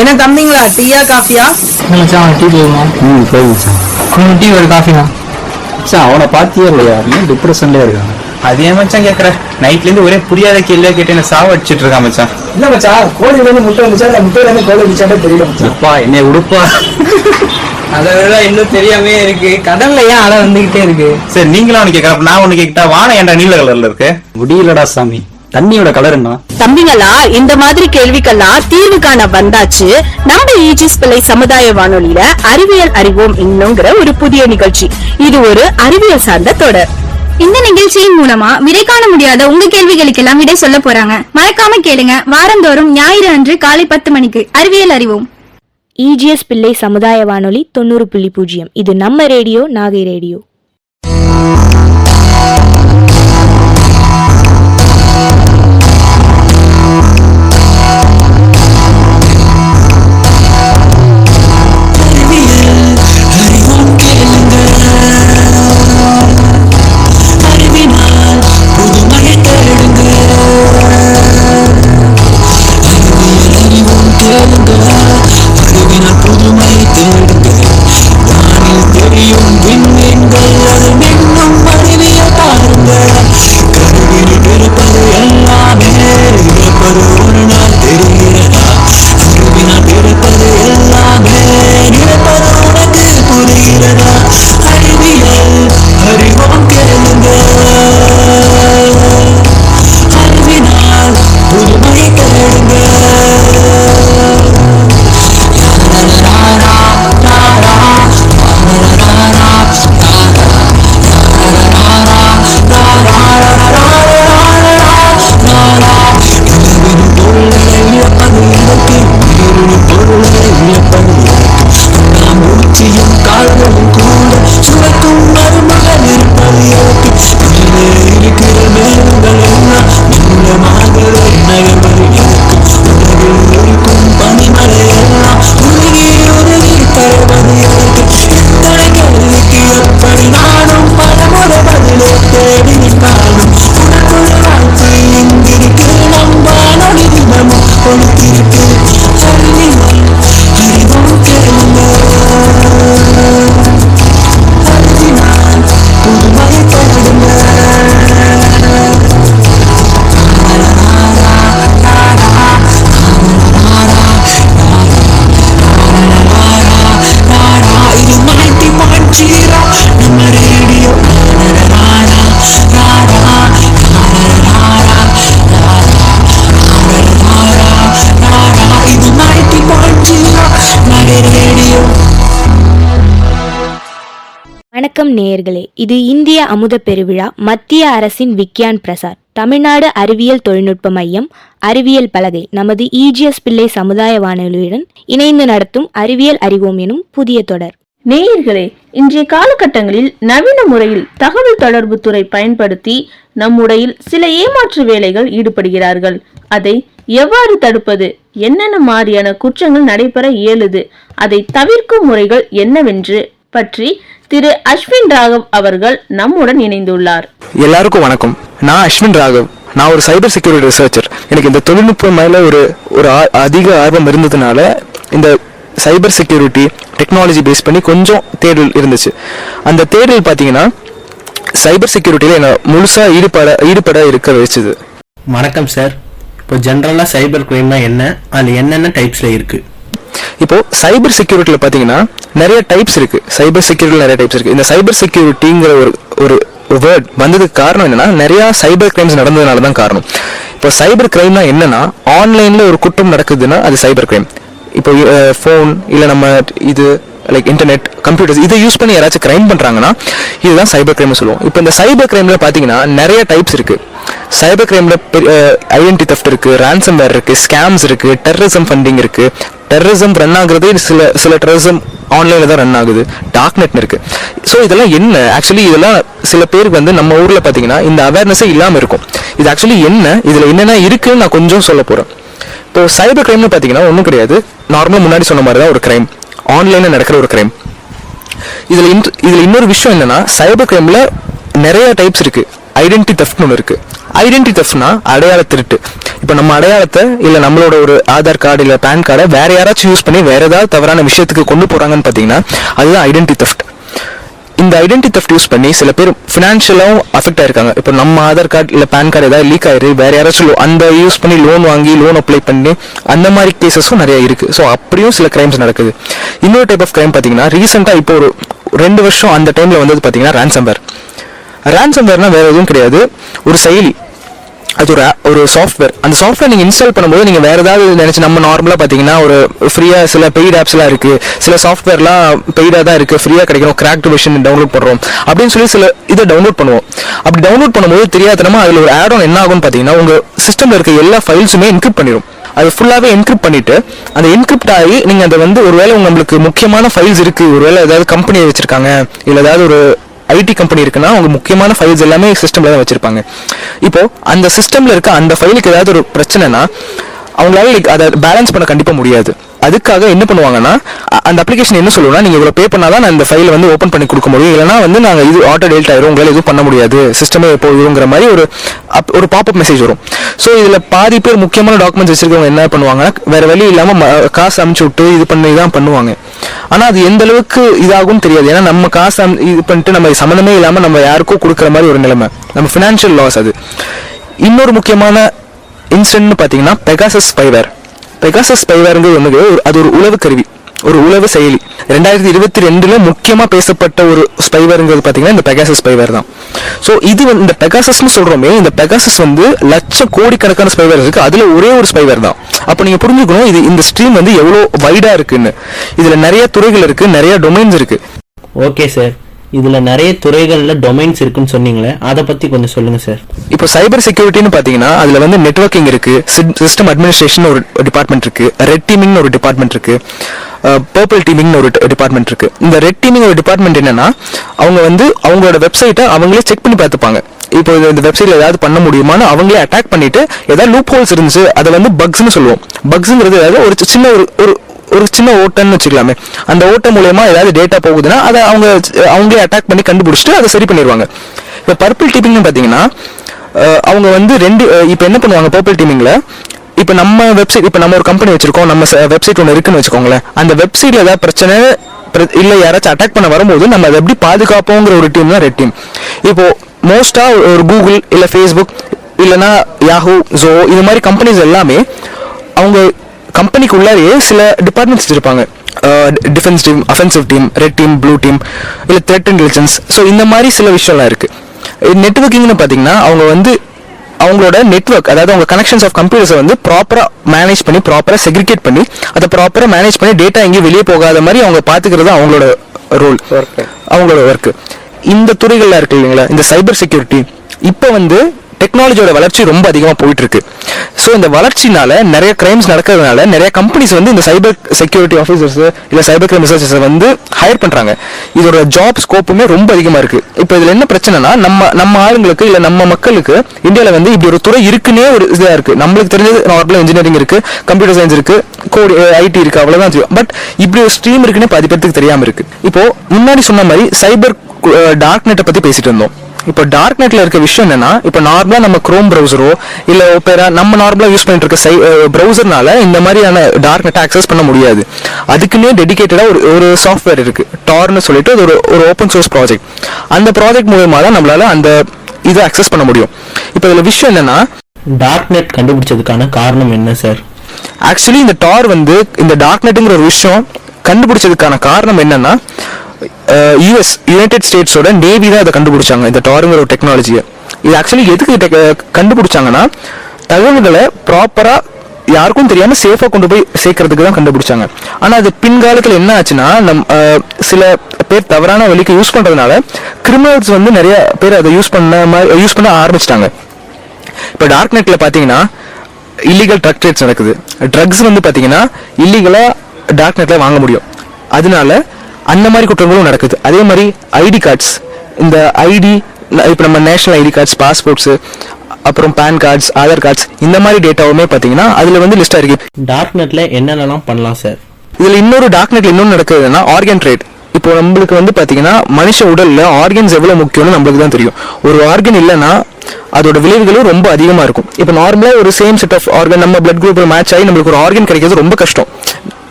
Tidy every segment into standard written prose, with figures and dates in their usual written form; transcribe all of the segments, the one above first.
என்ன தம்பிங்களா, டீயா காஃபியா? மச்சான் டீ போதுமா? போதும். கொஞ்சம் டீ ஒரு காஃபினா? மச்சான் அவனை பார்த்தியே இல்லையா? ஏன் டிப்ரெஷன்லேயே இருக்கான்? அதே மச்சான் கேட்குறேன். நைட்லேருந்து ஒரே புரியாத கேள்வியா கேட்டு என்ன சாவ அடிச்சிட்டு இருக்கான் மச்சான். இல்ல மச்சான், கோழிலேருந்து முட்டை வந்துச்சா இல்ல முட்டையிலேருந்து கோழி வந்துச்சாட்டே தெரியல மச்சான். அப்பா என்னை உடுப்பா. அதை விட இன்னும் தெரியாமே இருக்கு. கடல்ல ஏன் அலை வந்துகிட்டே இருக்கு? சரி நீங்களும் அவனு கேட்கறப்ப நான் ஒண்ணு கேட்டா, வானம் ஏன்டா நீல கலர்ல இருக்கு? முடியலடா சாமி, தண்ணியோட கலர் என்ன? தம்பிங்களா, இந்த மாதிரி கேள்விக்கெல்லாம் தீர்வு காண வந்தாச்சு நம்ம ஈஜிஸ் பிள்ளை சமுதாய வானொலியில அறிவியல் அறிவோம் இன்னுங்கிற ஒரு புதிய நிகழ்ச்சி. இது ஒரு அறிவியல் சார்ந்த தொடர். இந்த நிகழ்ச்சியின் மூலமா விடை காண முடியாத உங்க கேள்விகளுக்கெல்லாம் விடை சொல்ல போறாங்க. மறக்காம கேளுங்க. வாரந்தோறும் ஞாயிறு அன்று காலை 10 மணிக்கு அறிவியல் அறிவோம். ஈஜிஎஸ் பிள்ளை சமுதாய வானொலி 90.0. இது நம்ம ரேடியோ, நாகை ரேடியோ. வணக்கம் நேயர்களே, இது இந்திய அமுத பெருவிழா, மத்திய அரசின் விக்யான் பிரசார், தமிழ்நாடு அறிவியல் தொழில்நுட்ப மையம், அறிவியல் பலகை நமது ஈஜிஎஸ் பிள்ளை சமுதாய வானொலியுடன் இணைந்து நடத்தும் அறிவியல் அறிவோம் எனும் புதிய தொடர். நேயர்களே, இன்றைய காலகட்டங்களில் நவீன முறையில் தகவல் தொடர்பு துறை பயன்படுத்தி நம்முடைய சில ஏமாற்று வேலைகள் ஈடுபடுகிறார்கள். அதை எவ்வாறு தடுப்பது, என்னென்ன மாதிரியான குற்றங்கள் நடைபெற இயலுது, அதை தவிர்க்கும் முறைகள் என்னவென்று பற்றி திரு அஸ்வின் ராகவ் அவர்கள் நம்முடன் இணைந்துள்ளார். எல்லாருக்கும் வணக்கம். நான் அஸ்வின் ராகவ். நான் ஒரு சைபர் செக்யூரிட்டி ரிசர்ச்சர். எனக்கு இந்த தொழில்நுட்பம் மேல ஒரு அதிக ஆர்வம் இருந்ததுனால இந்த சைபர் செக்யூரிட்டி டெக்னாலஜி பேஸ் பண்ணி கொஞ்சம் தேடல் இருந்துச்சு. அந்த தேடல் பார்த்தீங்கன்னா சைபர் செக்யூரிட்டியில என்ன முழுசா ஈடுபட இருக்க வச்சுது. வணக்கம் சார். இப்போ ஜென்ரலா சைபர் கிரைம்னா என்ன, அது என்னென்ன டைப்ஸ்ல இருக்கு? இப்போ சைபர் செக்யூரிட்டியில பாத்தீங்கன்னா நிறைய டைப்ஸ் இருக்கு. சைபர் செக்யூரிட்டில நிறைய டைப்ஸ் இருக்கு. இந்த சைபர் செக்யூரிட்டிங்கிற ஒரு வேர்ட் வந்ததுக்கு காரணம் என்னன்னா, நிறைய சைபர் கிரைம்ஸ் நடந்ததுனால தான் காரணம். இப்போ சைபர் கிரைம்னா என்னன்னா, ஆன்லைன்ல ஒரு குற்றம் நடக்குதுன்னா அது சைபர் கிரைம். இப்போ ஃபோன் இல்லை நம்ம இது லைக் இன்டர்நெட், கம்ப்யூட்டர்ஸ் இதை யூஸ் பண்ணி யாராச்சும் கிரைம் பண்றாங்கன்னா இதுதான் சைபர் கிரைம்னு சொல்லுவோம். இப்போ இந்த சைபர் கிரைம்ல பாத்தீங்கன்னா நிறைய டைப்ஸ் இருக்கு. சைபர் கிரைம்ல ஐடென்டி தெஃப்ட் இருக்கு, ரான்சம் வேர் இருக்கு, ஸ்கேம்ஸ் இருக்கு, டெரரிசம் ஃபண்டிங் இருக்கு. டெரரிசம் ரன் ஆகுறது சில டெரரிசம் ஆன்லைன்ல தான் ரன் ஆகுது, டார்க் நெட் இருக்கு. ஸோ இதெல்லாம் என்ன ஆக்சுவலி, இதெல்லாம் சில பேருக்கு வந்து நம்ம ஊர்ல பாத்தீங்கன்னா இந்த அவேர்னஸே இல்லாம இருக்கும். இது ஆக்சுவலி என்ன, இதுல என்னென்ன இருக்குன்னு நான் கொஞ்சம் சொல்ல போறேன். இப்போ சைபர் கிரைம்னு பாத்தீங்கன்னா ஒன்றும் கிடையாது, நார்மலா முன்னாடி சொன்ன மாதிரி தான் ஒரு கிரைம், ஆன்லைன்ல நடக்கிற ஒரு கிரைம். இதுல இன்னொரு விஷயம் என்னன்னா, சைபர் கிரைம்ல நிறைய டைப்ஸ் இருக்கு. ஐடென்டி தெஃப்ட்னு ஒன்று இருக்கு. ஐடென்டி தெஃப்ட்னா அடையாள திருட்டு. இப்போ நம்ம அடையாளத்தை இல்லை நம்மளோட ஒரு ஆதார் கார்டு இல்லை பேன் கார்டை வேற யாராச்சும் யூஸ் பண்ணி வேற ஏதாவது தவறான விஷயத்துக்கு கொண்டு போறாங்கன்னு பார்த்தீங்கன்னா அதுதான் ஐடென்டி தெஃப்ட். இந்த ஐடென்டி தெஃப்ட் யூஸ் பண்ணி சில பேர் ஃபினான்ஷியலாகவும் அஃபெக்ட் ஆயிருக்காங்க. இப்போ நம்ம ஆதார் கார்டு இல்லை பேன் கார்டு ஏதாவது லீக் ஆயிரு வேற யாராச்சும் அந்த யூஸ் பண்ணி லோன் வாங்கி லோன் அப்ளை பண்ணி அந்த மாதிரி கேசஸும் நிறைய இருக்கு. ஸோ அப்படியும் சில கிரைம்ஸ் நடக்குது. இன்னொரு டைப் ஆஃப் கிரைம் பார்த்தீங்கன்னா ரீசெண்டாக இப்போ ஒரு 2 வருஷம் அந்த டைம்ல வந்தது பார்த்தீங்கன்னா ரான்சம்வேர். ரான்சம்வேர்னா வேற எதுவும் கிடையாது, ஒரு செயலி, அது ஒரு சாஃப்ட்வேர். அந்த சாஃப்ட்வேர் நீங்கள் இன்ஸ்டால் பண்ணும்போது நீங்கள் வேறு ஏதாவது நினச்சி நம்ம நார்மலாக பார்த்தீங்கன்னா ஒரு ஃப்ரீயாக சில பெய்ட் ஆப்ஸ்லாம் இருக்குது, சில சாஃப்ட்வேர்லாம் பெய்டாக தான் இருக்குது, ஃப்ரீயாக கிடைக்கணும், கிராக்டு வெர்ஷன் டவுன்லோட் பண்ணுறோம் அப்படின்னு சொல்லி சில இதை டவுன்லோட் பண்ணுவோம். அப்படி டவுன்லோட் பண்ணும்போது தெரியாதனமா அதில் ஒரு ஆட் ஆன் என்ன ஆகும்னு பார்த்தீங்கன்னா உங்கள் சிஸ்டமில் இருக்க எல்லா ஃபைல்ஸுமே என்கிரிப்ட் பண்ணிடும். அது ஃபுல்லாகவே என்கிரிப்ட் பண்ணிட்டு அந்த என்கிரிப்ட் ஆகி நீங்கள் அதை வந்து ஒருவேளை உங்களுக்கு முக்கியமான ஃபைல்ஸ் இருக்குது, ஒருவேளை ஏதாவது கம்பெனியை வச்சுருக்காங்க இல்லை ஏதாவது ஒரு ஐடி கம்பெனி இருக்குன்னா அவங்க முக்கியமான ஃபைல்ஸ் எல்லாமே சிஸ்டம்ல தான் வச்சிருப்பாங்க. இப்போ அந்த சிஸ்டம்ல இருக்க அந்த ஃபைலுக்கு ஏதாவது ஒரு பிரச்சனைனா அவங்களால அதை பேலன்ஸ் பண்ண கண்டிப்பா முடியாது. அதுக்காக என்ன பண்ணுவாங்கன்னா அந்த அப்ளிகேஷன் என்ன சொல்லுவோம்னா நீங்க இவ்வளவு பே பண்ணாதான் நான் இந்த ஃபைலை வந்து ஓப்பன் பண்ணி கொடுக்க முடியும், இல்லைனா வந்து நாங்க இது ஆட்டோ டெலிட் ஆயிரும், உங்களால எதுவும் பண்ண முடியாது, சிஸ்டமே போகுதுங்கிற மாதிரி ஒரு பாப்அப் மெசேஜ் வரும். ஸோ இதுல பாதி பேர் முக்கியமான டாக்குமெண்ட்ஸ் வச்சிருக்கவங்க என்ன பண்ணுவாங்கன்னா வேற வழி இல்லாம காசு அனுப்பிச்சு விட்டு இது பண்ணி தான் பண்ணுவாங்க. ஆனா அது எந்த அளவுக்கு இதாகும் தெரியாது. ஏன்னா நம்ம காசு இது பண்ணிட்டு நம்ம சம்மந்தமே இல்லாம நம்ம யாருக்கும் கொடுக்குற மாதிரி ஒரு நிலைமை, நம்ம ஃபினான்ஷியல் லாஸ். அது இன்னொரு முக்கியமான இன்சிடென்ட்னு பாத்தீங்கன்னா பெகாசஸ் ஸ்பைவேர். பெகாசஸ் ஸ்பைவேர்ங்கிறது வந்து அது ஒரு உளவு கருவி, ஒரு உளவு செயலி. 2022 முக்கியமா பேசப்பட்ட ஒரு ஸ்பைவேர்ங்கிறது பாத்தீங்கன்னா இந்த பெகாசஸ் ஸ்பைவேர் தான். ஸோ இது வந்து இந்த பெகாசஸ்னு சொல்றோமே, இந்த பெகாசஸ் வந்து லட்சம் கோடிக்கணக்கான ஸ்பைவேர் இருக்கு, அதுல ஒரே ஒரு ஸ்பைவேர் தான். அப்போ நீங்க புரிஞ்சுக்கணும் இது இந்த ஸ்ட்ரீம் வந்து எவ்வளோ வைடா இருக்குன்னு. இதுல நிறைய துறைகள் இருக்கு, நிறைய டொமைன்ஸ் இருக்கு. ஓகே சார், இதுல நிறைய துறைகள்ல டொமைன்ஸ் இருக்குன்னு சொன்னீங்களே, அதை பத்தி கொஞ்சம் சொல்லுங்க சார். இப்போ சைபர் செக்யூரிட்டின்னு பாத்தீங்கன்னா அதுல வந்து நெட்வொர்க்கிங் இருக்கு, சிஸ்டம் அட்மினிஸ்ட்ரேஷன் ஒரு டிபார்ட்மெண்ட் இருக்கு, ரெட் டீமிங் ஒரு டிபார்ட்மெண்ட் இருக்கு, பர்பிள் டீமிங் ஒரு டிபார்ட்மெண்ட் இருக்கு. இந்த ரெட் டீமிங் ஒரு டிபார்ட்மெண்ட் என்னன்னா அவங்க வந்து அவங்களோட வெப்சைட்டை அவங்களே செக் பண்ணி பார்த்துப்பாங்க. இப்போ இந்த வெப்சைட்ல ஏதாவது பண்ண முடியுமான்னு அவங்களே அட்டாக் பண்ணிட்டு ஏதாவது லூப் ஹோல்ஸ் இருந்துச்சு அதை வந்து பக்ஸ்ன்னு சொல்லுவோம். பக்ஸ்ங்கிறது ஏதாவது ஒரு சின்ன ஒரு சின்ன ஓட்டம்னு வச்சுக்கலாமே, அந்த ஓட்டம் மூலமா ஏதாவது டேட்டா போகுதுன்னா அதை அவங்களே அட்டாக் பண்ணி கண்டுபிடிச்சிட்டு அதை சரி பண்ணிடுவாங்க. இப்போ பர்பிள் டீமிங்னு பார்த்தீங்கன்னா அவங்க வந்து இப்போ என்ன பண்ணுவாங்க பர்பிள் டீமிங்ல, இப்போ நம்ம வெப்சைட், இப்போ நம்ம ஒரு கம்பெனி வச்சிருக்கோம், நம்ம வெப்சைட் ஒன்று இருக்குன்னு வச்சுக்கோங்களேன், அந்த வெப்சைட்ல ஏதாவது பிரச்சனை இல்லை யாராச்சும் அட்டாக் பண்ண வரும்போது நம்ம அதை எப்படி பாதுகாப்போங்கிற ஒரு டீம் தான் ரெட் டீம். இப்போ மோஸ்டா ஒரு கூகுள் இல்லை ஃபேஸ்புக் இல்லைன்னா யாஹூ, ஜோ இது மாதிரி கம்பெனிஸ் எல்லாமே அவங்க கம்பெனிக்கு உள்ளாரையே சில டிபார்ட்மெண்ட்ஸ் வச்சிருப்பாங்க. Defence team, offensive team, red team, blue team, இல்லை த்ரெட் இன்டெலிஜென்ஸ். ஸோ இந்த மாதிரி சில விஷயம்லாம் இருக்கு. நெட்வொர்க்கிங்னு பார்த்தீங்கன்னா அவங்க வந்து அவங்களோட நெட்வொர்க், அதாவது அவங்க கனெக்ஷன்ஸ் ஆஃப் கம்ப்யூட்டர்ஸை வந்து ப்ராப்பராக மேனேஜ் பண்ணி ப்ராப்பராக செக்ரிகேட் பண்ணி அதை ப்ராப்பராக மேனேஜ் பண்ணி டேட்டா எங்கேயும் வெளியே போகாத மாதிரி அவங்க பார்த்துக்கிறது அவங்களோட ரோல், அவங்களோட ஒர்க்கு. இந்த துறைகள்லாம் இருக்கு இல்லைங்களா, இந்த சைபர் செக்யூரிட்டி இப்போ வந்து டெக்னாலஜியோட வளர்ச்சி ரொம்ப அதிகமாக போயிட்டு இருக்கு. ஸோ இந்த வளர்ச்சினால நிறைய கிரைம்ஸ் நடக்கிறதுனால நிறைய கம்பெனிஸ் வந்து இந்த சைபர் செக்யூரிட்டி ஆஃபீஸர்ஸ் இல்லை சைபர் கிரைம் ரிசர்ச்சர்ஸை வந்து ஹையர் பண்றாங்க. இதோட ஜாப் ஸ்கோப்புமே ரொம்ப அதிகமாக இருக்கு. இப்போ இதுல என்ன பிரச்சனைனா நம்ம ஆளுங்களுக்கு இல்லை நம்ம மக்களுக்கு இந்தியாவில் வந்து இப்படி ஒரு துறை இருக்குன்னே ஒரு இதாக இருக்கு. நம்மளுக்கு தெரிஞ்சது நார்மலாக இன்ஜினியரிங் இருக்கு, கம்ப்யூட்டர் சயின்ஸ் இருக்கு, கோட் ஐடி இருக்கு, அவ்வளவுதான் தெரியும். பட் இப்படி ஒரு ஸ்ட்ரீம் இருக்குன்னு பாதி பேருக்கு தெரியாம இருக்கு. இப்போ முன்னாடி சொன்ன மாதிரி சைபர் டார்க் நெட்டை பத்தி பேசிட்டு இருந்தோம். இப்போ டார்க் நெட்ல இருக்க விஷயம் என்னன்னா, இப்போ நார்மலா நம்ம குரோம் ப்ரௌசரோ இல்ல ஓபேரா நம்ம நார்மலா யூஸ் பண்ணிட்டு இருக்க ப்ரௌசர்னால இந்த மாதிரியான டார்க் நெட்டை ஆக்சஸ் பண்ண முடியாது. அதுக்குன்னே டெடிகேட்டடா ஒரு சாஃப்ட்வேர் இருக்கு, டார்னு சொல்லிட்டு அது ஒரு ஓப்பன் சோர்ஸ் ப்ராஜெக்ட். அந்த ப்ராஜெக்ட் மூலமா தான் நம்மளால அந்த இதை அக்சஸ் பண்ண முடியும். இப்போ இதுல விஷயம் என்னன்னா, டார்க் நெட் கண்டுபிடிச்சதுக்கான காரணம் என்ன சார்? ஆக்சுவலி இந்த டார் வந்து இந்த டார்க் நெட்டுங்கிற ஒரு விஷயம் கண்டுபிடிச்சதுக்கான காரணம் என்னன்னா, யுனைடெட் ஸ்டேட்ஸோட நேவி தான் இதை கண்டுபிடிச்சாங்க, இந்த டாருங்கிற ஒரு டெக்னாலஜியை. இது ஆக்சுவலி எதுக்கு கண்டுபிடிச்சாங்கன்னா, தகவல்களை ப்ராப்பரா யாருக்கும் தெரியாம சேஃபா கொண்டு போய் சேர்க்கறதுக்கு தான் கண்டுபிடிச்சாங்க. ஆனா அது பின்காலத்துல என்ன ஆச்சுன்னா, சில பேர் தவறான வழிக்கு யூஸ் பண்றதுனால கிரிமினல்ஸ் வந்து நிறைய பேர் அதை யூஸ் பண்ண ஆரம்பிச்சிட்டாங்க. இப்போ டார்க் நெட்ல பாத்தீங்கன்னா இல்லீகல் ட்ரக் ட்ரேட்ஸ் நடக்குது. ட்ரக்ஸ் வந்து பாத்தீங்கன்னா இல்லீகலா டார்க் நெட்ல வாங்க முடியும். அதனால அந்த மாதிரி குற்றங்களும் நடக்குது. அதே மாதிரி ஐடி கார்ட்ஸ், இந்த ஐடி இப்போ நம்ம நேஷனல் ஐடி கார்ட்ஸ், பாஸ்போர்ட்ஸ், அப்புறம் பேன் கார்ட்ஸ், ஆதார் கார்ட்ஸ், இந்த மாதிரி டேட்டாவுமே பார்த்தீங்கன்னா அதுல வந்து லிஸ்டா இருக்கு. டார்க் நெட்ல என்னென்னலாம் பண்ணலாம் சார்? இதுல இன்னொரு டார்க் நெட்ல இன்னொன்று நடக்குதுன்னா ஆர்கன் ட்ரேட். இப்போ நம்மளுக்கு வந்து பாத்தீங்கன்னா மனுஷ உடல்ல ஆர்கன்ஸ் எவ்வளவு முக்கியம்னு நம்மளுக்கு தான் தெரியும். ஒரு ஆர்கன் இல்லைன்னா அதோட விளைவுகளும் ரொம்ப அதிகமா இருக்கும். இப்போ நார்மலா ஒரு சேம் செட் ஆஃப் ஆர்கன் நம்ம பிளட் குரூப்ல மேட்ச் ஆகி நம்மளுக்கு ஒரு ஆர்கன் கிடைக்கிறது ரொம்ப கஷ்டம்.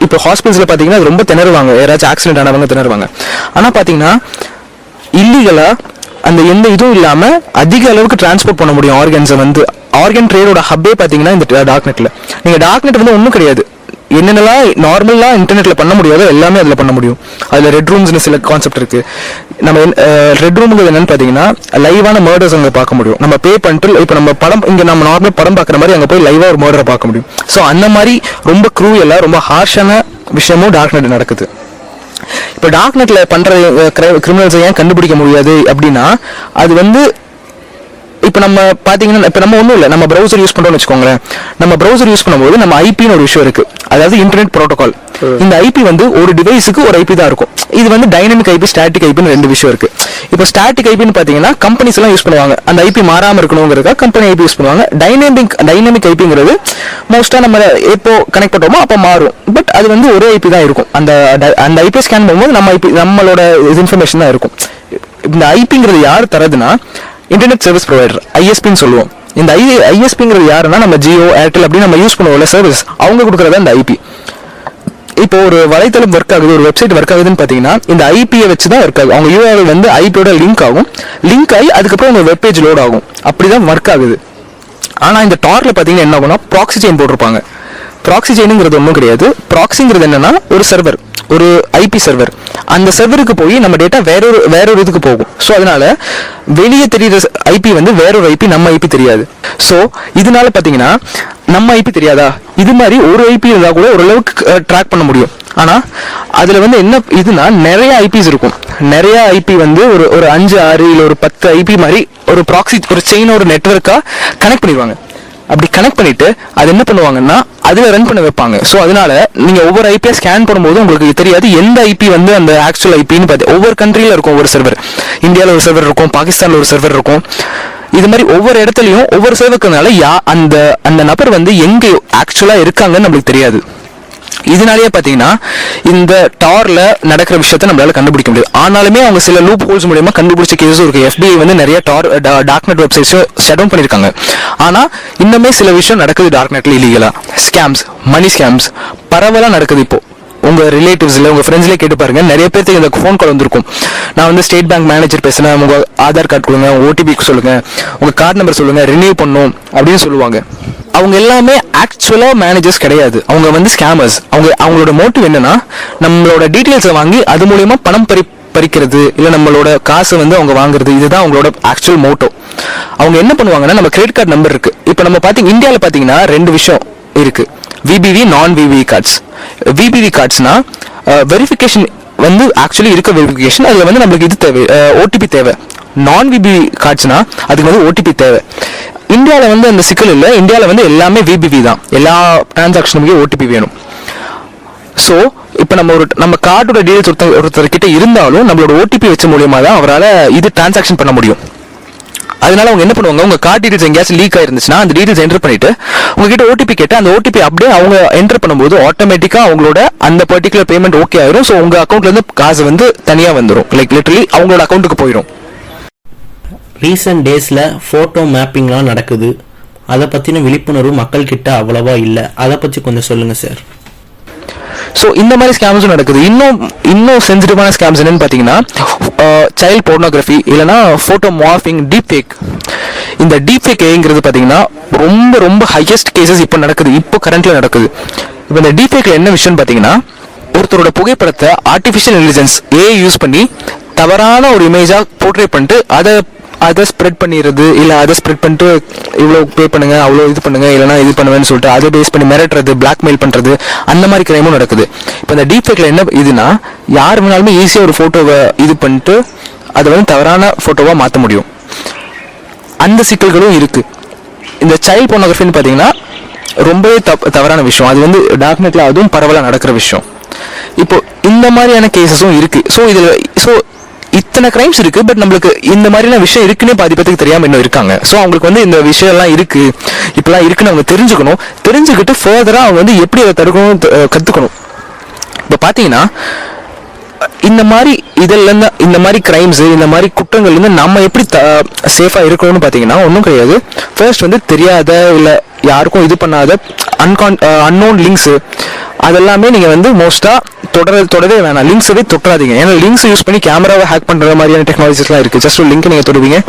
இப்போ ஹாஸ்பிட்டல்ஸ்ல பாத்தீங்கன்னா அது ரொம்ப திணறுவாங்க, யாராச்சும் ஆக்சிடென்ட் ஆனவங்க திணறுவாங்க. ஆனா பாத்தீங்கன்னா இல்லீகலா அந்த எந்த இதுவும் இல்லாம அதிக அளவுக்கு டிரான்ஸ்போர்ட் பண்ண முடியும் ஆர்கன்ஸை வந்து. ஆர்கன் ட்ரேடோட ஹப்பே பாத்தீங்கன்னா இந்த டார்க் நெட்ல. நீங்க டார்க் நெட் வந்து ஒன்றும் கிடையாது, என்னென்னலாம் நார்மலா இன்டர்நெட்ல பண்ண முடியாதோ எல்லாமே அதுல பண்ண முடியும். அதுல ரெட் ரூம்ஸ்னு சில கான்செப்ட் இருக்கு. நம்ம ரெட் ரூம்ங்கிறது என்னன்னு பாத்தீங்கன்னா லைவான மர்டர்ஸ் அங்க பார்க்க முடியும். நம்ம பே பண்ணிட்டு இப்போ நம்ம படம் இங்க நம்ம நார்மல் படம் பார்க்குற மாதிரி அங்க போய் லைவா ஒரு மர்டரை பார்க்க முடியும். ஸோ அந்த மாதிரி ரொம்ப க்ரூயலா ரொம்ப ஹார்ஷான விஷயமும் டார்க் நெட் நடக்குது. இப்போ டார்க் நெட்ல பண்ற கிரிமினல்ஸை ஏன் கண்டுபிடிக்க முடியாது அப்படின்னா, அது வந்து இப்போ நம்ம பாத்தீங்கன்னா இப்போ நம்ம ஒன்றும் இல்லை, நம்ம ப்ரௌசர் யூஸ் பண்றோம்னு வச்சுக்கோங்களேன். நம்ம ப்ரௌசர் யூஸ் பண்ணும்போது நம்ம ஐபின்னு ஒரு விஷயம் இருக்கு, அதாவது இன்டர்நெட் ப்ரோட்டோகால். இந்த ஐபி வந்து ஒரு டிவைஸுக்கு ஒரு ஐபி தான் இருக்கும். இது வந்து டைனமிக் ஐபி, ஸ்டாட்டிக் ஐபின்னு ரெண்டு விஷயம் இருக்கு. இப்போ ஸ்டாட்டிக் ஐபின்னு பாத்தீங்கன்னா கம்பெனிஸ் எல்லாம் யூஸ் பண்ணுவாங்க, அந்த ஐபி மாறாம இருக்கணுங்கிறதுக்காக கம்பெனி ஐபி யூஸ் பண்ணுவாங்க. டைனமிக் ஐபிங்கிறது மோஸ்டா நம்ம எப்போ கனெக்ட் பண்றோமோ அப்போ மாறும், பட் அது வந்து ஒரே ஐபி தான் இருக்கும். அந்த ஐபி ஸ்கேன் பண்ணும்போது நம்ம ஐபி நம்மளோட இன்ஃபர்மேஷன் தான் இருக்கும். இந்த ஐபிங்கிறது யார் தரதுன்னா இன்டர்நெட் சர்வீஸ் ப்ரொவைடர், ஐஎஸ்பின்னு சொல்லுவோம். இந்த ஐஎஸ்பிங்கிறது யாருன்னா நம்ம ஜியோ, ஏர்டெல் அப்படின்னு நம்ம யூஸ் பண்ணுவோம்ல சர்வீஸ், அவங்க கொடுக்குறதா இந்த ஐபி. இப்போ ஒரு வலைத்தளம் ஒர்க் ஆகுது, ஒரு வெப்சைட் ஒர்க் ஆகுதுன்னு பாத்தீங்கன்னா இந்த ஐபியை வச்சு தான் ஒர்க் ஆகும். அவங்க யூஆர்எல் வந்து ஐபியோட லிங்க் ஆகும், லிங்க் ஆகி அதுக்கப்புறம் உங்க வெப் பேஜ் லோட் ஆகும், அப்படிதான் ஒர்க் ஆகுது. ஆனா இந்த டார்ல பாத்தீங்கன்னா என்ன ஆகும்னா ப்ராக்ஸி செயின் போட்டிருப்பாங்க. ப்ராக்ஸி செயினுங்கிறது ஒன்றும் கிடையாது. ப்ராக்ஸிங்கிறது என்னன்னா ஒரு சர்வர், ஒரு ஐபி சர்வர். அந்த சர்வருக்கு போய் நம்ம டேட்டா வேற ஒரு இதுக்கு போகும். ஸோ அதனால வெளியே தெரியுற ஐபி வந்து வேறொரு ஐபி, நம்ம ஐபி தெரியாது. ஸோ இதனால பாத்தீங்கன்னா நம்ம ஐபி தெரியாதா, இது மாதிரி ஒரு ஐபி இருந்தா கூட ஓரளவுக்கு ட்ராக் பண்ண முடியும். ஆனா அதுல வந்து என்ன இதுனா நிறைய ஐபிஸ் இருக்கும். நிறைய ஐபி வந்து ஒரு 5, 6 இல்ல ஒரு 10 ஐபி மாதிரி ஒரு ப்ராக்ஸி, ஒரு செயின், ஒரு நெட்வொர்க்கா கனெக்ட் பண்ணிடுவாங்க. அப்படி கனெக்ட் பண்ணிட்டு அது என்ன பண்ணுவாங்கன்னா அதுல ரன் பண்ண வைப்பாங்க. ஸோ அதனால நீங்க ஒவ்வொரு ஐபியை ஸ்கேன் பண்ணும்போது உங்களுக்கு தெரியாது எந்த ஐபி வந்து அந்த ஆக்சுவல் ஐபின்னு பார்த்து. ஒவ்வொரு கண்ட்ரியில இருக்கும் ஒவ்வொரு சர்வர். இந்தியாவில் ஒரு சர்வர் இருக்கும், பாகிஸ்தான்ல ஒரு சர்வர் இருக்கும். இது மாதிரி ஒவ்வொரு இடத்துலயும் ஒவ்வொரு சர்வருக்குனால அந்த நபர் வந்து எங்க ஆக்சுவலா இருக்காங்கன்னு நம்மளுக்கு தெரியாது. இதனாலேயே பாத்தீங்கன்னா இந்த டார்ல நடக்கிற விஷயத்த நம்மளால கண்டுபிடிக்க முடியாது. ஆனாலுமே அவங்க சில லூப் ஹோல்ஸ் மூலமா கண்டுபிடிச்ச கேஸும் இருக்கு. FBI வந்து நிறைய dark net websites shut down பண்ணிருக்காங்க. ஆனா இன்னுமே சில விஷயம் நடக்குது டார்க் நெட்ல இல்லீகலா. ஸ்கேம்ஸ், மணி ஸ்கேம்ஸ் பரவலா நடக்குது. இப்போ உங்க ரிலேட்டிவ்ஸ்ல, உங்க ஃப்ரெண்ட்ஸ்ல கேட்டு பாருங்க, நிறைய பேருக்கு இந்த ஃபோன் கால் வந்திருக்கும். நான் வந்து ஸ்டேட் பேங்க் மேனேஜர் பேசுறேன், உங்க ஆதார் கார்டு கொடுங்க, ஓடிபி சொல்லுங்க, உங்க கார்டு நம்பர் சொல்லுங்க, ரினியூ பண்ணும் அப்படின்னு சொல்லுவாங்க. அவங்க எல்லாமே ஆக்சுவலா மேனேஜர்ஸ் கிடையாது, அவங்க வந்து ஸ்கேமர்ஸ். அவங்களோட மோட்டிவ் என்னன்னா நம்மளோட டீடைல்ஸை வாங்கி அது மூலியமா பணம் பறிக்கிறது, இல்ல நம்மளோட காசை வந்து அவங்க வாங்குறது. இதுதான் அவங்களோட ஆக்சுவல் மோட்டோ. அவங்க என்ன பண்ணுவாங்கன்னா நம்ம கிரெடிட் கார்டு நம்பர் இருக்கு. இப்போ நம்ம பாத்தீங்கன்னா இந்தியாவில பாத்தீங்கன்னா 2 விஷயம் இருக்கு, விபிவி, நான் விபிவி கார்ட்ஸ். விபிவி கார்ட்ஸ்னா வெரிஃபிகேஷன் வந்து ஆக்சுவலி இருக்க வெரிஃபிகேஷன், அதுல வந்து நம்மளுக்கு இது தேவை, ஓடிபி தேவை. நான் விபிவி கார்ட்ஸ்னா அதுக்கு வந்து ஓடிபி தேவை. இந்தியாவில் வந்து அந்த சிக்கல் இல்லை. இந்தியாவில் வந்து எல்லாமே விபிவி தான், எல்லா டிரான்சாக்ஷனுமே ஓடிபி வேணும். ஸோ இப்போ நம்ம கார்டோட டீடைல்ஸ் ஒருத்தர்கிட்ட இருந்தாலும் நம்மளோட ஓடிபி வச்ச மூலியமா தான் அவரால் இது டிரான்சாக்ஷன் பண்ண முடியும். அதனால அவங்க என்ன பண்ணுவாங்க, உங்க கார்டு டீடைல்ஸ் எங்கேயாச்சும் லீக் ஆயிருந்துச்சுன்னா அந்த டீடைல்ஸ் என்டர் பண்ணிட்டு உங்ககிட்ட ஓடிபி கேட்டு அந்த ஓடிபி அப்படியே அவங்க என்டர் பண்ணும்போது ஆட்டோமேட்டிக்கா அவங்களோட அந்த பர்டிகுலர் பேமெண்ட் ஓகே ஆயிரும். ஸோ உங்க அக்கௌண்ட்ல இருந்து காசு வந்து தனியா வந்துடும், லைக் லிட்டரலி அவங்களோட அக்கௌண்ட்டுக்கு போயிடும். ரீசன்ட் டேஸ்ல போட்டோ மேப்பிங்லாம் நடக்குது, அதை பத்தின விழிப்புணர்வு மக்கள் கிட்ட அவ்வளவா இல்லை, அதை பத்தி கொஞ்சம் சொல்லுங்க சார். ஸோ இந்த மாதிரி ஸ்கேம்ஸும் நடக்குது. இன்னும் சென்சிட்டிவான ஸ்கேம்ஸ் என்னன்னு பார்த்தீங்கன்னா சைல்ட் போர்னோகிராஃபி, இல்லைனா ஃபோட்டோ மார்ஃபிங், டீப் ஃபேக். இந்த டீப் ஃபேக்ங்கிறது பார்த்தீங்கன்னா ரொம்ப ரொம்ப ஹையஸ்ட் கேசஸ் இப்போ நடக்குது, இப்போ கரண்ட்ல நடக்குது. இப்போ இந்த டீப் ஃபேக்ல என்ன விஷயம்னு பார்த்தீங்கன்னா ஒருத்தரோட புகைப்படத்தை ஆர்டிஃபிஷியல் இன்டெலிஜென்ஸ் ஏஐ யூஸ் பண்ணி தவறான ஒரு இமேஜா போர்ட்ரே பண்ணிட்டு அதை ஸ்ப்ரெட் பண்ணிடுறது, இல்லை அதை ஸ்ப்ரெட் பண்ணிட்டு இவ்வளோ பே பண்ணுங்க, அவ்வளோ இது பண்ணுங்க, இல்லைனா இது பண்ணுவேன்னு சொல்லிட்டு அதை பேஸ் பண்ணி மிரட்டுறது, பிளாக்மெயில் பண்ணுறது, அந்த மாதிரி கிரைமும் நடக்குது. இப்போ இந்த டீப் ஃபேக்ல என்ன இதுனா யார் வேணாலுமே ஈஸியாக ஒரு ஃபோட்டோவை இது பண்ணிட்டு அதை வந்து தவறான ஃபோட்டோவாக மாற்ற முடியும். அந்த சிக்கல்களும் இருக்குது. இந்த சைல்ட் போர்னோகிராஃபின்னு பார்த்தீங்கன்னா ரொம்பவே தவறான விஷயம். அது வந்து டார்க் நெட்டில் அதுவும் பரவலாக நடக்கிற விஷயம். இப்போ இந்த மாதிரியான கேசஸும் இருக்குது. ஸோ இத்தனை கிரைம்ஸ் இருக்கு, பட் நம்மளுக்கு இந்த மாதிரியான விஷயம் இருக்குன்னே பாதி பேருக்கு தெரியாம இன்னும் இருக்காங்க. ஸோ அவங்களுக்கு வந்து இந்த விஷயம் எல்லாம் இருக்கு, இப்பெல்லாம் இருக்குன்னு அவங்க தெரிஞ்சுக்கிட்டு ஃபர்தரா அவங்க வந்து எப்படி அதை தடுக்கணும் கத்துக்கணும். இப்போ பாத்தீங்கன்னா இந்த மாதிரி இதில் இந்த மாதிரி கிரைம்ஸ் இந்த மாதிரி குற்றங்கள்ல இருந்து நம்ம எப்படி சேஃபா இருக்கணும்னு பார்த்தீங்கன்னா ஒன்றும் கிடையாது. ஃபர்ஸ்ட் வந்து தெரியாத இல்லை யாருக்கும் இது பண்ணாத அன்னோன் லிங்க்ஸ் அதெல்லாமே நீங்க வந்து மோஸ்டா தொடவே வேணாம். லிங்க்ஸவே தொட்டாதீங்க. ஏன்னா லிங்க்ஸ் யூஸ் பண்ணி கேமராவை ஹேக் பண்ற மாதிரியான டெக்னாலஜிஸ்லாம் இருக்கு. ஜஸ்ட் ஒரு லிங்க் நீங்க தொடுவீங்க,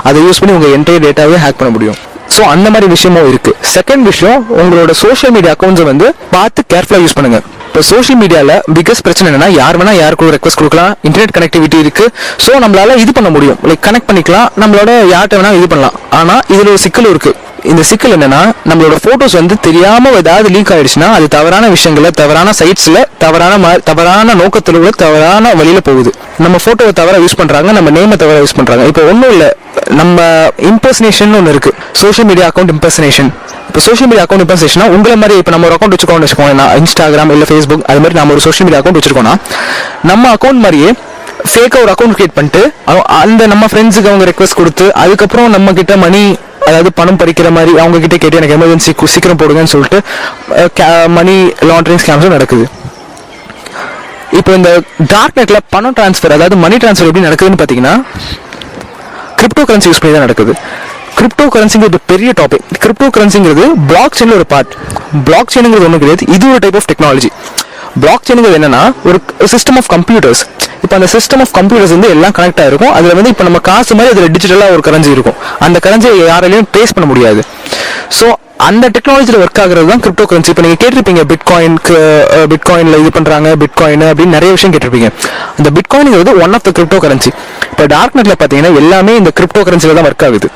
அதை யூஸ் பண்ணி உங்க என்டையர் டேட்டாவே ஹேக் பண்ண முடியும். ஸோ அந்த மாதிரி விஷயமும் இருக்கு. செகண்ட் விஷயம், உங்களோட சோஷியல் மீடியா அக்கௌண்ட்ஸை வந்து பார்த்து கேர்ஃபுல்லா யூஸ் பண்ணுங்க. இப்போ சோஷியல் மீடியாவில் பிகஸ்ட் பிரச்சனை என்னன்னா, யார் வேணா யாருக்கும் ரெக்வஸ்ட் கொடுக்கலாம், இன்டர்நெட் கனெக்டிவிட்டி இருக்கு. ஸோ நம்மளால இது பண்ண முடியும், லைக் கனெக்ட் பண்ணிக்கலாம், நம்மளோட யார்கிட்ட வேணா இது பண்ணலாம். ஆனா இதுல ஒரு சிக்கல் இருக்கு. இந்த சிக்கல் என்னன்னா, நம்மளோட போட்டோஸ் வந்து தெரியாம ஏதாவது லீக் ஆயிடுச்சுன்னா அது தவறான விஷயங்கள்ல, தவறான சைட்ஸ்ல, தவறான நோக்கத்துல, தவறான வழியில போகுது. நம்ம போட்டோவை தவறா யூஸ் பண்றாங்க, நம்ம நேமை தவறா யூஸ் பண்றாங்க. இப்போ ஒன்றும் இல்லை, நம்ம இம்பர்சனேஷன் ஒன்று இருக்கு, சோஷியல் மீடியா அக்கௌண்ட் இம்பர்சனேஷன். இப்போ சோஷியல் மீடியா அக்கௌண்ட் இம்பர்சனேஷனா உங்களை மாதிரி இப்போ நம்ம ஒரு அக்கௌண்ட் வச்சுக்கோங்க, இன்ஸ்டாகிராம் இல்லை ஃபேஸ்புக் அது மாதிரி நம்ம ஒரு சோஷியல் மீடியா அக்கௌண்ட் வச்சிருக்கோம்னா, நம்ம அக்கௌண்ட் மாதிரியே ஃபேக்காக ஒரு அக்கௌண்ட் கிரியேட் பண்ணிட்டு அந்த நம்ம ஃப்ரெண்ட்ஸுக்கு அவங்க ரெக்வஸ்ட் கொடுத்து அதுக்கப்புறம் நம்ம கிட்ட மணி, அதாவது பணம் பறிக்கிற மாதிரி அவங்க கிட்ட கேட்டு எனக்கு எமர்ஜென்சி சீக்கிரம் போடுங்கன்னு சொல்லிட்டு மணி லாண்டரிங் ஸ்கேம்ஸும் நடக்குது. இப்போ இந்த டார்க் நெட்ல பணம் டிரான்ஸ்ஃபர், அதாவது மணி டிரான்ஸ்ஃபர் எப்படி நடக்குதுன்னு பார்த்தீங்கன்னா, கிரிப்டோ கரன்சி யூஸ் பண்ணி தான் நடக்குது. கிரிப்டோ கரன்சிங்கிறது பெரிய டாபிக். கிரிப்டோ கரன்சிங்கிறது பிளாக் செயின்ல ஒரு பார்ட். பிளாக் செயினுங்கிறது ஒன்றும் கிடையாது, இது ஒரு டைப் ஆஃப் டெக்னாலஜி. பிளாக் செயினுங்கிறது என்னன்னா ஒரு சிஸ்டம் ஆஃப் கம்ப்யூட்டர்ஸ். இப்போ அந்த சிஸ்டம் ஆஃப் கம்ப்யூட்டர்ஸ் வந்து எல்லாம் கனெக்ட் ஆயிருக்கும். அதுல வந்து இப்போ நம்ம காசு மாதிரி அதில் டிஜிட்டலா ஒரு கரன்சி இருக்கும். அந்த கரன்சியை யாராலையும் ட்ரேஸ் பண்ண முடியாது. ஸோ அந்த டெக்னாலஜியில் ஒர்க் ஆகுறது தான் கிரிப்டோ கரன்சி. இப்போ நீங்கள் கேட்டிருப்பீங்க பிட்காயின்ல இது பண்றாங்க, பிட்காயின் அப்படின்னு நிறைய விஷயம் கேட்டிருப்பீங்க. அந்த பிட்காயின்ங்கிறது one of the cryptocurrency. இப்போ டார்க் நெட்ல பார்த்தீங்கன்னா எல்லாமே இந்த கிரிப்டோ கரன்சில தான் ஒர்க் ஆகுது.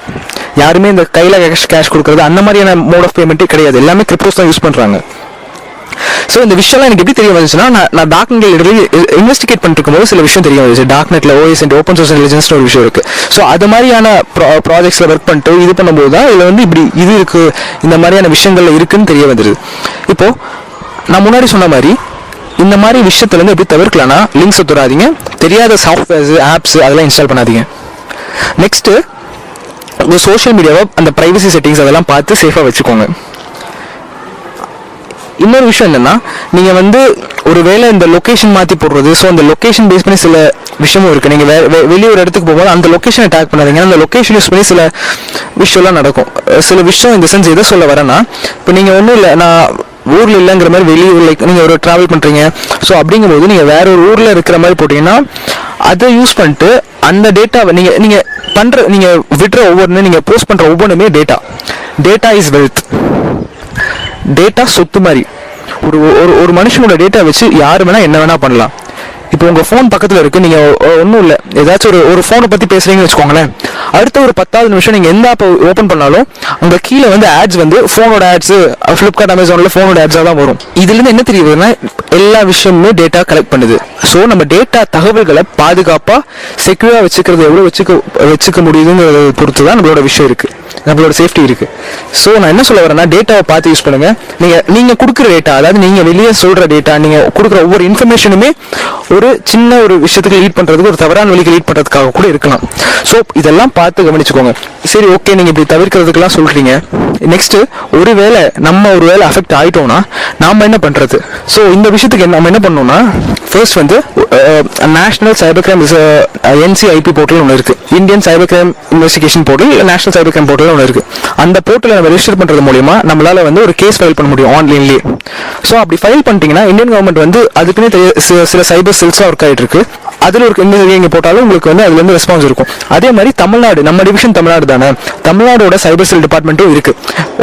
யாருமே இந்த கையில கேஷ் கொடுக்கறது அந்த மாதிரியான மோட் ஆஃப் பேமெண்ட்டே கிடையாது. எல்லாமே கிரிப்டோஸ் தான் யூஸ் பண்றாங்க. ஸோ இந்த விஷயம்லாம் எனக்கு எப்படி தெரிய வந்துச்சுன்னா, நான் டார்க் நெட்ல இன்வெஸ்டிகேட் பண்ணிட்டு இருக்கும்போது சில விஷயம் தெரிய வந்துச்சு. டார்க் நெட்ல OS and open source intelligence ஒரு விஷயம் இருக்கு. ஸோ அது மாதிரியான ப்ராஜெக்ட்ஸ்ல ஒர்க் பண்ணிட்டு இது பண்ணும்போது தான் இதுல வந்து இப்படி இது இருக்கு, இந்த மாதிரியான விஷயங்கள்ல இருக்குன்னு தெரிய வந்துருது. இப்போ நான் முன்னாடி சொன்ன மாதிரி இந்த மாதிரி விஷயத்துல இருந்து எப்படி தவிர்க்கலாம்னா, லிங்க்ஸ் தொடாதீங்க, தெரியாத சாஃப்ட்வேர்ஸ் ஆப்ஸ் அதெல்லாம் இன்ஸ்டால் பண்ணாதீங்க. நெக்ஸ்ட், உங்க சோஷியல் மீடியாவை அந்த பிரைவசி செட்டிங்ஸ் அதெல்லாம் பார்த்து சேஃபா வச்சுக்கோங்க. இன்னொரு விஷயம் என்னன்னா, நீங்க வந்து ஒரு வேளை இந்த லொகேஷன் மாத்தி போடுறது, ஸோ அந்த லொகேஷன் பேஸ் பண்ணி சில விஷயமும் இருக்கு. நீங்க வெளியே ஒரு இடத்துக்கு போகும்போது அந்த லொகேஷனை டேக் பண்ணாதீங்க. அந்த லொகேஷன் யூஸ் பண்ணி சில விஷயம்லாம் நடக்கும். சில விஷயம் இந்த சென்ஸ் எதை சொல்ல வரேன்னா, இப்போ நீங்க ஒன்றும் இல்லை, நான் ஊர்ல இல்லைங்கிற மாதிரி வெளியூர், லைக் நீங்க ஒரு டிராவல் பண்றீங்க, ஸோ அப்படிங்கும்போது நீங்க வேற ஒரு ஊர்ல இருக்கிற மாதிரி போட்டீங்கன்னா அதை யூஸ் பண்ணிட்டு அந்த டேட்டாவை நீங்க விடுற ஒவ்வொன்று, நீங்க போஸ்ட் பண்ற ஒவ்வொன்றுமே டேட்டா இஸ் வெல்த். டேட்டா சொத்து மாதிரி. ஒரு மனுஷனோட டேட்டா வச்சு யாரு வேணா என்ன வேணா பண்ணலாம். இப்போ உங்க போன் பக்கத்துல இருக்கு, நீங்க ஒன்றும் இல்லை ஏதாச்சும் ஒரு போனை பத்தி பேசுறீங்கன்னு வச்சுக்கோங்களேன், அடுத்த ஒரு 10வது நிமிஷம் நீங்க எந்த ஆப் ஓப்பன் பண்ணாலும் அங்க கீழே வந்து ஆட்ஸ் வந்து போனோட ஆட்ஸ், பிளிப்கார்ட் அமேசான்ல போனோட ஆட்ஸா தான் வரும். இதுல இருந்து என்ன தெரியுதுன்னா, எல்லா விஷயமுமே டேட்டா கலெக்ட் பண்ணுது. ஸோ நம்ம டேட்டா தகவல்களை பாதுகாப்பா செக்யூரா வச்சுக்கிறது எவ்வளவு வச்சுக்க முடியுதுங்கிறத பொறுத்து தான் நம்மளோட விஷயம் இருக்கு, நம்மளோட சேஃப்டி இருக்கு. ஸோ நான் என்ன சொல்ல வரேன்னா, டேட்டாவை பார்த்து யூஸ் பண்ணுங்க. நீங்க கொடுக்குற டேட்டா, அதாவது நீங்க வெளியே சொல்ற டேட்டா, நீங்க கொடுக்குற ஒவ்வொரு இன்ஃபர்மேஷனுமே ஒரு சின்ன ஒரு விஷயத்துக்கு லீட் பண்றதுக்கு, ஒரு தவறான வழிக்கு லீட் பண்றதுக்காக கூட இருக்கலாம். ஸோ இதெல்லாம் பார்த்து கவனிச்சுக்கோங்க. சரி, ஓகே, நீங்க இப்படி தவிர்க்கிறதுக்கெல்லாம் சொல்றீங்க. நெக்ஸ்ட், ஒருவேளை அஃபெக்ட் ஆயிட்டோம்னா நாம என்ன பண்றது? ஸோ இந்த விஷயத்துக்கு நம்ம என்ன பண்ணோம்னா, ஃபர்ஸ்ட் வந்து national cyber crime NCIP portal ஒன்று இருக்கு. Indian cyber crime investigation portal, national cyber crime portal ஒன்று இருக்கு. அந்த போர்ட்டலை நம்ம ரெஜிஸ்டர் பண்றது மூலியமா நம்மளால வந்து ஒரு கேஸ் ஃபைல் பண்ண முடியும் ஆன்லைன்லேயே. ஸோ அப்படி ஃபைல் பண்ணிட்டீங்கன்னா இந்தியன் கவர்மெண்ட் வந்து அதுக்குன்னே சில சைபர் செல்ஸ் ஒர்க் ஆகிட்டு இருக்கு. அதில் ஒரு எங்க போட்டாலும் உங்களுக்கு வந்து அதுல இருந்து ரெஸ்பான்ஸ் இருக்கும். அதே மாதிரி தமிழ்நாடு, நம்ம டிவிஷன் தமிழ்நாடு தானே, தமிழ்நாடோட சைபர் செல் டிபார்ட்மெண்ட்டும் இருக்கு.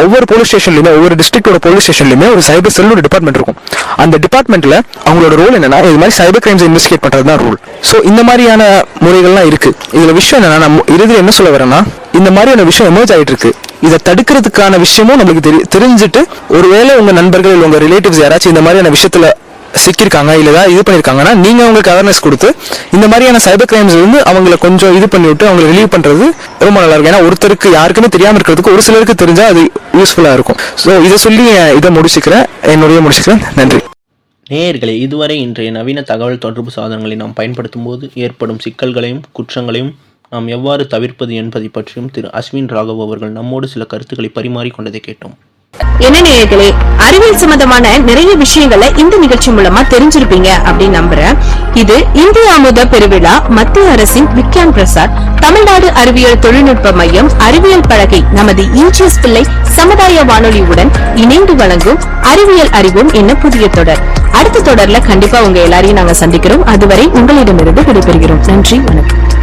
ஒவ்வொரு போலீஸ் ஸ்டேஷன்லயுமே, ஒவ்வொரு டிஸ்ட்ரிக்டோட போலீஸ் ஸ்டேஷன்லயுமே ஒரு சைபர் செல்லோட டிபார்ட்மெண்ட் இருக்கும். அந்த டிபார்ட்மெண்ட்ல அவங்களோட ரோல் என்னன்னா, இது மாதிரி சைபர் கிரைம்ஸ் இன்வெஸ்டிகேட் பண்றது தான் ரோல். ஸோ இந்த மாதிரியான முறைகள்லாம் இருக்கு. இதுல விஷயம் என்னன்னா, நம்ம இறுதியில் என்ன சொல்ல வரேன்னா, இந்த மாதிரியான விஷயம் எமர்ஜ் ஆயிட்டு இருக்கு. இதை தடுக்கிறதுக்கான விஷயமும் நம்மளுக்கு தெரிஞ்சுட்டு, ஒருவேளை உங்க நண்பர்கள் இல்லை உங்க ரிலேட்டிவ்ஸ் யாராச்சும் இந்த மாதிரியான விஷயத்துல சிக்கிருக்காங்க இல்ல ஏதாவது இது பண்ணிருக்காங்கன்னா, நீங்க அவங்களுக்கு அவேர்னஸ் கொடுத்து இந்த மாதிரியான சைபர் கிரைம்ஸ் வந்து அவங்களை கொஞ்சம் இது பண்ணி விட்டு அவங்களை ரிலீவ் பண்றது ரொம்ப நல்லா இருக்கும். ஏன்னா ஒருத்தருக்கு யாருக்குமே தெரியாம இருக்கிறதுக்கு ஒரு சிலருக்கு தெரிஞ்சா அது யூஸ்ஃபுல்லா இருக்கும். ஸோ இதை சொல்லி இதை முடிச்சுக்கிறேன். நன்றி. நேயர்களே, இதுவரை இன்றைய நவீன தகவல் தொடர்பு சாதனங்களை நாம் பயன்படுத்தும் போது ஏற்படும் சிக்கல்களையும் குற்றங்களையும் நாம் எவ்வாறு தவிர்ப்பது என்பதை பற்றியும் திரு அஸ்வின் ராகவ் அவர்கள் நம்மோடு சில கருத்துக்களை பரிமாறிக்கொண்டதை கேட்டோம். என்ன நேயர்களே, அறிவியல் சம்பந்தமான நிறைய விஷயங்களை இந்த நிகழ்ச்சி மூலமா தெரிஞ்சிருப்பீங்க அப்படின்னு நம்புறேன். இது இந்திய அமுத பெருவிழா, மத்திய அரசின் விக்யான் பிரசார், தமிழ்நாடு அறிவியல் தொழில்நுட்ப மையம், அறிவியல் பலகை, நமது EGS பிள்ளை சமுதாய வானொலியுடன் இணைந்து வழங்கும் அறிவியல் அறிவோம் என்ன புதிய தொடர். அடுத்த தொடர்ல கண்டிப்பா உங்க எல்லாரையும் நாங்க சந்திக்கிறோம். அதுவரை உங்களிடமிருந்து விடைபெறுகிறோம். நன்றி, வணக்கம்.